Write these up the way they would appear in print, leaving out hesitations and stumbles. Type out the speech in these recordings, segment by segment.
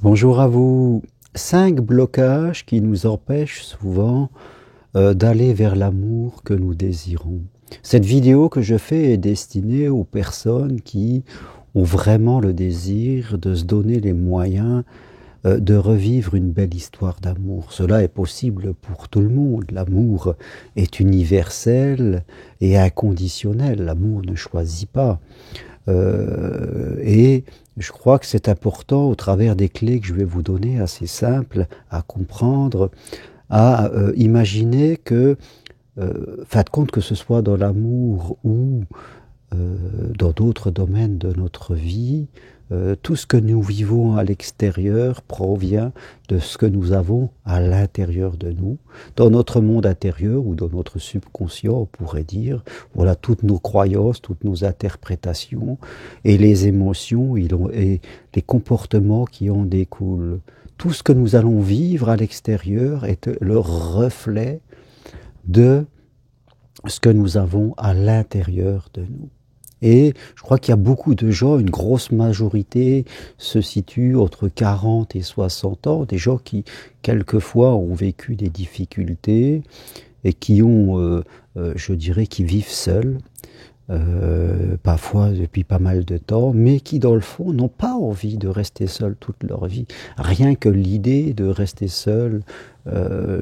Bonjour à vous. 5 blocages qui nous empêchent souvent d'aller vers l'amour que nous désirons. Cette vidéo que je fais est destinée aux personnes qui ont vraiment le désir de se donner les moyens de revivre une belle histoire d'amour. Cela est possible pour tout le monde. L'amour est universel et inconditionnel. L'amour ne choisit pas. Et je crois que c'est important, au travers des clés que je vais vous donner, assez simples à comprendre, à imaginer que, fin de compte, que ce soit dans l'amour ou dans d'autres domaines de notre vie, tout ce que nous vivons à l'extérieur provient de ce que nous avons à l'intérieur de nous, dans notre monde intérieur ou dans notre subconscient, on pourrait dire. Voilà, toutes nos croyances, toutes nos interprétations et les émotions et les comportements qui en découlent. Tout ce que nous allons vivre à l'extérieur est le reflet de ce que nous avons à l'intérieur de nous. Et je crois qu'il y a beaucoup de gens, une grosse majorité se situe entre 40 et 60 ans, des gens qui, quelquefois, ont vécu des difficultés et qui ont, je dirais, qui vivent seuls, parfois depuis pas mal de temps, mais qui, dans le fond, n'ont pas envie de rester seuls toute leur vie. Rien que l'idée de rester seul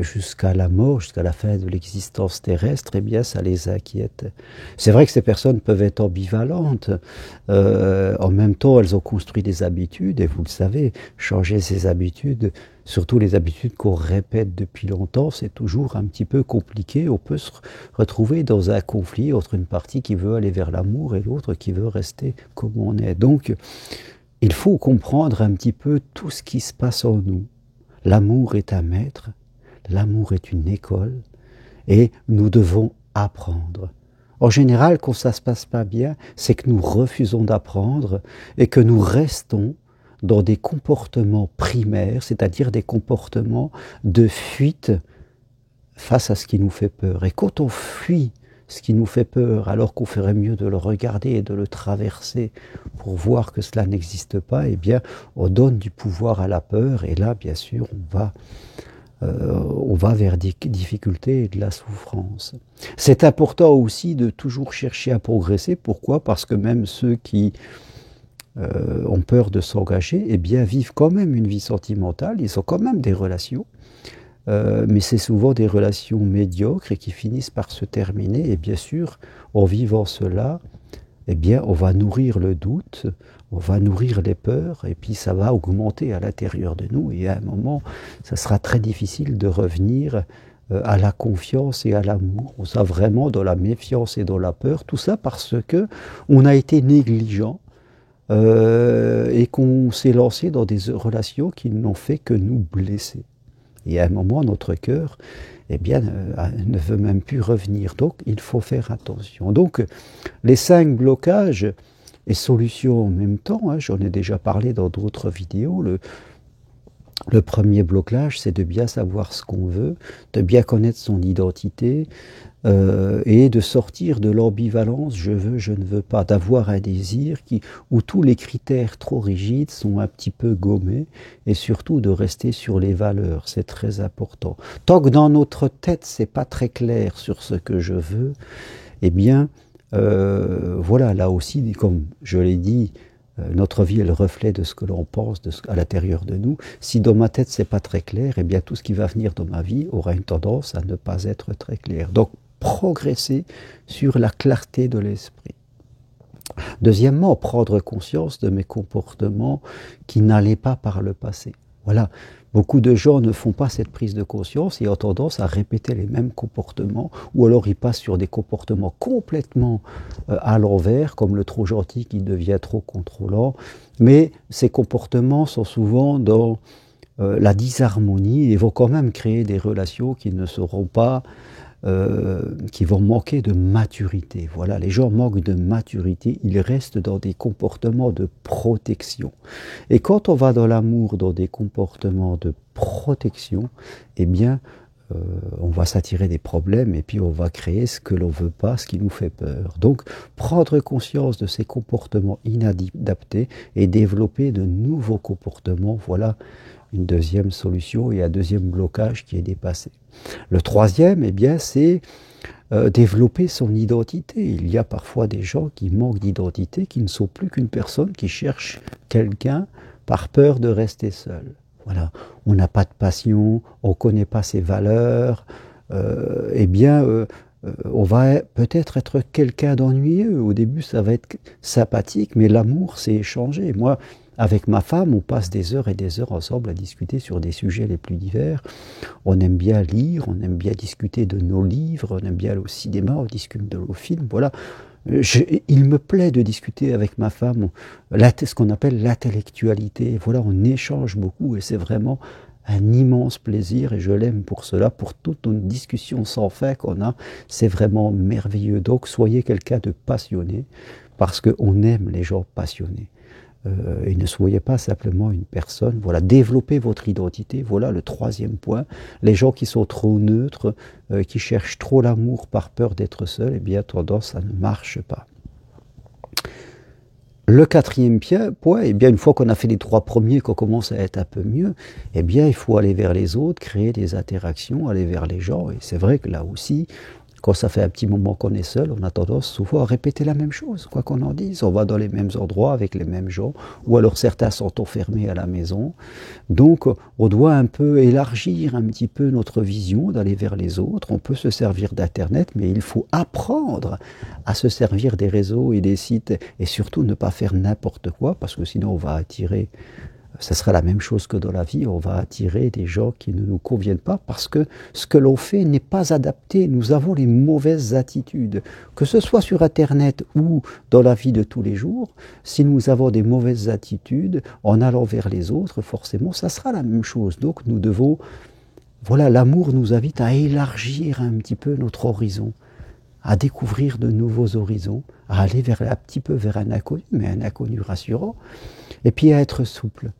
jusqu'à la mort, jusqu'à la fin de l'existence terrestre, eh bien, ça les inquiète. C'est vrai que ces personnes peuvent être ambivalentes. En même temps, elles ont construit des habitudes, et vous le savez, changer ces habitudes, surtout les habitudes qu'on répète depuis longtemps, c'est toujours un petit peu compliqué. On peut se retrouver dans un conflit entre une partie qui veut aller vers l'amour et l'autre qui veut rester comme on est. Donc, il faut comprendre un petit peu tout ce qui se passe en nous. L'amour est un maître, l'amour est une école, et nous devons apprendre. En général, quand ça ne se passe pas bien, c'est que nous refusons d'apprendre et que nous restons dans des comportements primaires, c'est-à-dire des comportements de fuite face à ce qui nous fait peur. Et quand on fuit ce qui nous fait peur, alors qu'on ferait mieux de le regarder et de le traverser pour voir que cela n'existe pas, eh bien, on donne du pouvoir à la peur, et là, bien sûr, on va vers des difficultés et de la souffrance. C'est important aussi de toujours chercher à progresser. Pourquoi? Parce que même ceux qui ont peur de s'engager, eh bien, vivent quand même une vie sentimentale, ils ont quand même des relations, mais c'est souvent des relations médiocres et qui finissent par se terminer. Et bien sûr, en vivant cela, eh bien, on va nourrir le doute, on va nourrir les peurs, et puis ça va augmenter à l'intérieur de nous. Et à un moment, ça sera très difficile de revenir à la confiance et à l'amour. On sera vraiment dans la méfiance et dans la peur. Tout ça parce que on a été négligent et qu'on s'est lancé dans des relations qui n'ont fait que nous blesser. Et à un moment, notre cœur, eh bien, ne veut même plus revenir. Donc, il faut faire attention. Donc, les 5 blocages et solutions en même temps, hein, j'en ai déjà parlé dans d'autres vidéos. Le premier blocage, c'est de bien savoir ce qu'on veut, de bien connaître son identité et de sortir de l'ambivalence je veux, je ne veux pas, d'avoir un désir où tous les critères trop rigides sont un petit peu gommés, et surtout de rester sur les valeurs, c'est très important. Tant que dans notre tête, c'est pas très clair sur ce que je veux, eh bien, voilà, là aussi, comme je l'ai dit, notre vie est le reflet de ce que l'on pense à l'intérieur de nous. Si dans ma tête c'est pas très clair, eh bien tout ce qui va venir dans ma vie aura une tendance à ne pas être très clair. Donc progresser sur la clarté de l'esprit. Deuxièmement, prendre conscience de mes comportements qui n'allaient pas par le passé. Voilà, beaucoup de gens ne font pas cette prise de conscience et ont tendance à répéter les mêmes comportements, ou alors ils passent sur des comportements complètement à l'envers, comme le trop gentil qui devient trop contrôlant. Mais ces comportements sont souvent dans la disharmonie et vont quand même créer des relations qui ne seront pas qui vont manquer de maturité. Voilà, les gens manquent de maturité, ils restent dans des comportements de protection. Et quand on va dans l'amour, dans des comportements de protection, eh bien, on va s'attirer des problèmes et puis on va créer ce que l'on veut pas, ce qui nous fait peur. Donc, prendre conscience de ces comportements inadaptés et développer de nouveaux comportements, voilà une deuxième solution et un deuxième blocage qui est dépassé. Le troisième, eh bien, c'est développer son identité. Il y a parfois des gens qui manquent d'identité, qui ne sont plus qu'une personne qui cherche quelqu'un par peur de rester seul. Voilà, on n'a pas de passion, on ne connaît pas ses valeurs, on va peut-être être quelqu'un d'ennuyeux. Au début, ça va être sympathique, mais l'amour, c'est échangé. Moi, avec ma femme, on passe des heures et des heures ensemble à discuter sur des sujets les plus divers. On aime bien lire, on aime bien discuter de nos livres, on aime bien aller au cinéma, on discute de nos films, voilà. Il me plaît de discuter avec ma femme, ce qu'on appelle l'intellectualité. Voilà, on échange beaucoup et c'est vraiment un immense plaisir et je l'aime pour cela, pour toute nos discussions sans fin qu'on a. C'est vraiment merveilleux. Donc soyez quelqu'un de passionné parce qu'on aime les gens passionnés. Et ne soyez pas simplement une personne. Voilà, développez votre identité. Voilà le troisième point. Les gens qui sont trop neutres, qui cherchent trop l'amour par peur d'être seuls, eh bien, tendance, ça ne marche pas. Le quatrième point, eh bien, une fois qu'on a fait les trois premiers, qu'on commence à être un peu mieux, eh bien, il faut aller vers les autres, créer des interactions, aller vers les gens. Et c'est vrai que là aussi, quand ça fait un petit moment qu'on est seul, on a tendance souvent à répéter la même chose, quoi qu'on en dise. On va dans les mêmes endroits avec les mêmes gens, ou alors certains sont enfermés à la maison. Donc, on doit un peu élargir un petit peu notre vision, d'aller vers les autres. On peut se servir d'Internet, mais il faut apprendre à se servir des réseaux et des sites, et surtout ne pas faire n'importe quoi, parce que sinon on va attirer... Ça sera la même chose que dans la vie, on va attirer des gens qui ne nous conviennent pas parce que ce que l'on fait n'est pas adapté. Nous avons les mauvaises attitudes. Que ce soit sur Internet ou dans la vie de tous les jours, si nous avons des mauvaises attitudes en allant vers les autres, forcément, ça sera la même chose. Donc nous devons... Voilà, l'amour nous invite à élargir un petit peu notre horizon, à découvrir de nouveaux horizons, à aller un petit peu vers un inconnu, mais un inconnu rassurant, et puis à être souple.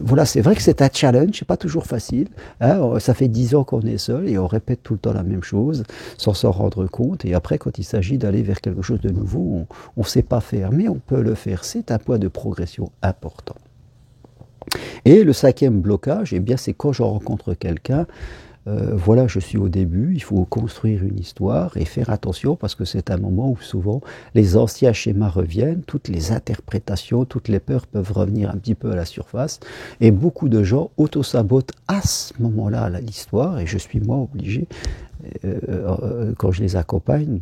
Voilà, c'est vrai que c'est un challenge, c'est pas toujours facile. Hein, ça fait 10 ans qu'on est seul et on répète tout le temps la même chose sans s'en rendre compte. Et après, quand il s'agit d'aller vers quelque chose de nouveau, on ne sait pas faire, mais on peut le faire. C'est un point de progression important. Et le cinquième blocage, eh bien, c'est quand je rencontre quelqu'un. Voilà, je suis au début, il faut construire une histoire et faire attention parce que c'est un moment où souvent les anciens schémas reviennent, toutes les interprétations, toutes les peurs peuvent revenir un petit peu à la surface et beaucoup de gens auto-sabotent à ce moment-là l'histoire et je suis moi obligé quand je les accompagne,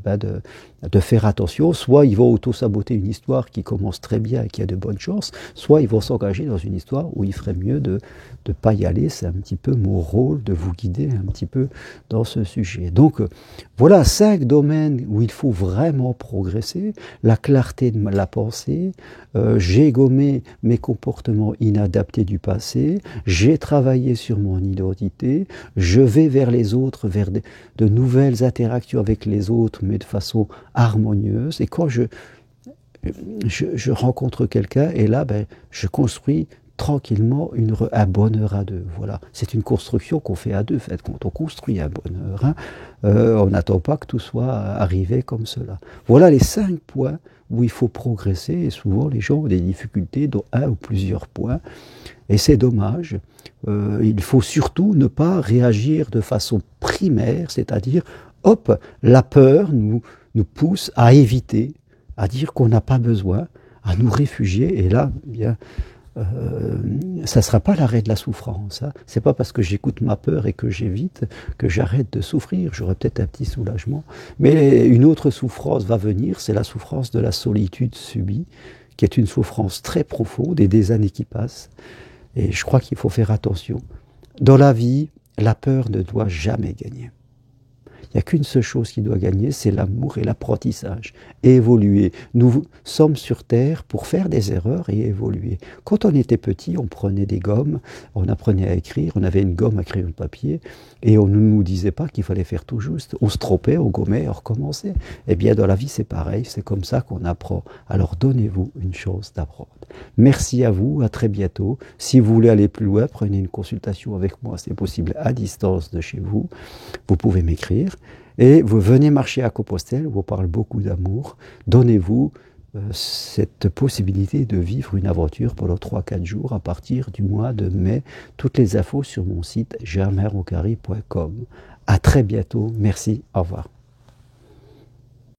de faire attention. Soit ils vont auto-saboter une histoire qui commence très bien et qui a de bonnes chances, soit ils vont s'engager dans une histoire où il ferait mieux de ne pas y aller. C'est un petit peu mon rôle de vous guider un petit peu dans ce sujet. Donc voilà 5 domaines où il faut vraiment progresser. La clarté de la pensée, j'ai gommé mes comportements inadaptés du passé, j'ai travaillé sur mon identité, je vais vers les autres, vers de nouvelles interactions avec les autres, mais de façon harmonieuse. Et quand je rencontre quelqu'un, et là, je construis tranquillement un bonheur à deux. Voilà, c'est une construction qu'on fait à deux. En fait, quand on construit un bonheur, hein, on n'attend pas que tout soit arrivé comme cela. Voilà les 5 points où il faut progresser. Et souvent, les gens ont des difficultés dans un ou plusieurs points. Et c'est dommage. Il faut surtout ne pas réagir de façon primaire, c'est-à-dire, hop, la peur nous pousse à éviter, à dire qu'on n'a pas besoin, à nous réfugier. Et là, bien, ça ne sera pas l'arrêt de la souffrance. Hein. Ce n'est pas parce que j'écoute ma peur et que j'évite que j'arrête de souffrir. J'aurai peut-être un petit soulagement. Mais une autre souffrance va venir, c'est la souffrance de la solitude subie, qui est une souffrance très profonde et des années qui passent. Et je crois qu'il faut faire attention. Dans la vie, la peur ne doit jamais gagner. Il n'y a qu'une seule chose qui doit gagner, c'est l'amour et l'apprentissage. Et évoluer. Nous sommes sur Terre pour faire des erreurs et évoluer. Quand on était petit, on prenait des gommes, on apprenait à écrire, on avait une gomme à crayon de papier, et on ne nous disait pas qu'il fallait faire tout juste. On se trompait, on gommait, on recommençait. Eh bien, dans la vie, c'est pareil, c'est comme ça qu'on apprend. Alors, donnez-vous une chance d'apprendre. Merci à vous, à très bientôt. Si vous voulez aller plus loin, prenez une consultation avec moi, c'est possible à distance de chez vous. Vous pouvez m'écrire. Et vous venez marcher à Compostelle, où on parle beaucoup d'amour. Donnez-vous cette possibilité de vivre une aventure pendant 3-4 jours à partir du mois de mai. Toutes les infos sur mon site germainrocari.com. À très bientôt. Merci. Au revoir.